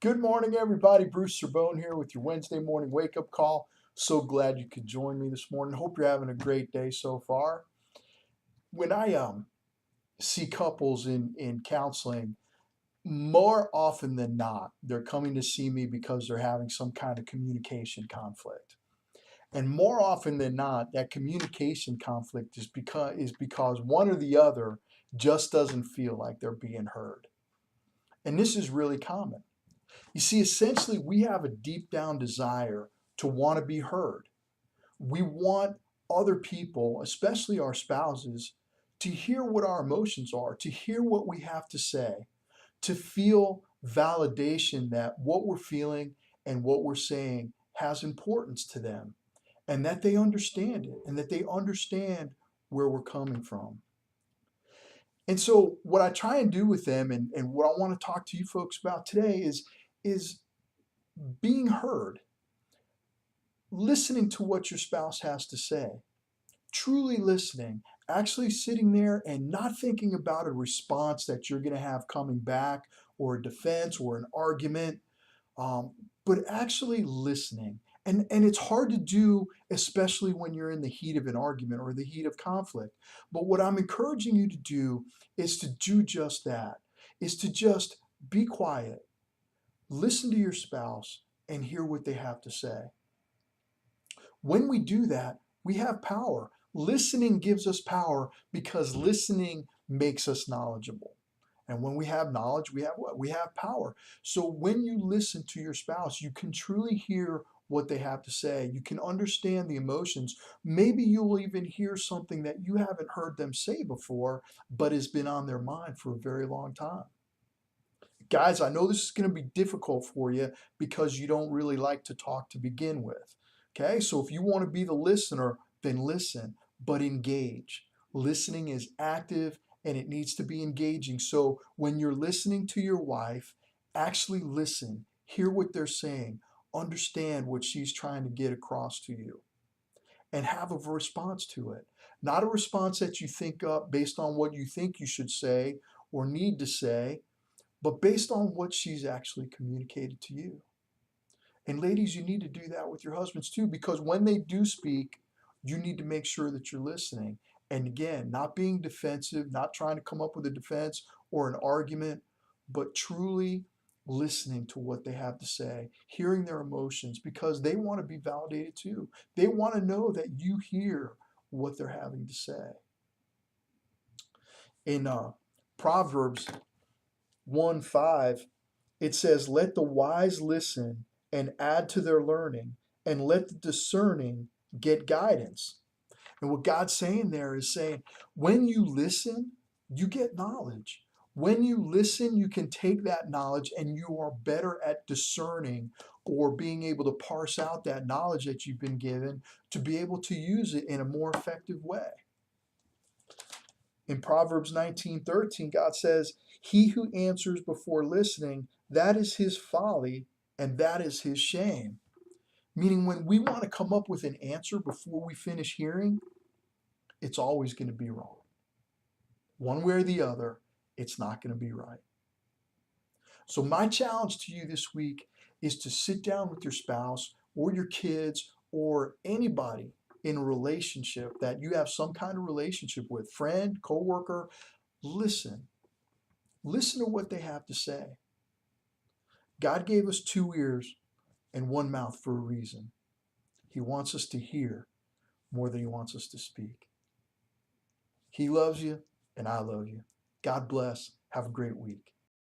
Good morning, everybody. Bruce Cerbone here with your Wednesday morning wake up call. So glad you could join me this morning. Hope you're having a great day so far. When I see couples in counseling, more often than not, they're coming to see me because they're having some kind of communication conflict. And more often than not, that communication conflict is because one or the other just doesn't feel like they're being heard. And this is really common. You see, essentially, we have a deep down desire to want to be heard. We want other people, especially our spouses, to hear what our emotions are, to hear what we have to say, to feel validation that what we're feeling and what we're saying has importance to them, and that they understand it, and that they understand where we're coming from. And so, what I try and do with them, and what I want to talk to you folks about today is being heard, listening to what your spouse has to say, truly listening, actually sitting there and not thinking about a response that you're going to have coming back, or a defense or an argument, um, but actually listening. And it's hard to do, especially when you're in the heat of an argument or the heat of conflict. But what I'm encouraging you to do is to do just that, is to just be quiet, listen to your spouse, and hear what they have to say. When we do that, we have power. Listening gives us power because listening makes us knowledgeable. And when we have knowledge, we have what? We have power. So when you listen to your spouse, you can truly hear what they have to say. You can understand the emotions. Maybe you'll even hear something that you haven't heard them say before, but has been on their mind for a very long time. Guys, I know this is going to be difficult for you because you don't really like to talk to begin with. Okay, so if you want to be the listener, then listen, but engage. Listening is active and it needs to be engaging. So when you're listening to your wife, actually listen, hear what they're saying, understand what she's trying to get across to you, and have a response to it. Not a response that you think up based on what you think you should say or need to say, but based on what she's actually communicated to you. And ladies, you need to do that with your husbands too, because when they do speak, you need to make sure that you're listening. And again, not being defensive, not trying to come up with a defense or an argument, but truly listening to what they have to say, hearing their emotions, because they want to be validated too. They want to know that you hear what they're having to say. In Proverbs 1:5, it says, "Let the wise listen and add to their learning, and let the discerning get guidance." And what God's saying there is saying, when you listen, you get knowledge. When you listen, you can take that knowledge and you are better at discerning, or being able to parse out that knowledge that you've been given to be able to use it in a more effective way. In Proverbs 19:13, God says, "He who answers before listening, that is his folly, and that is his shame." Meaning, when we want to come up with an answer before we finish hearing, it's always going to be wrong. One way or the other, it's not going to be right. So, my challenge to you this week is to sit down with your spouse or your kids or anybody in a relationship that you have some kind of relationship with, friend, coworker. Listen. Listen to what they have to say. God gave us two ears and one mouth for a reason. He wants us to hear more than he wants us to speak. He loves you, and I love you. God bless. Have a great week.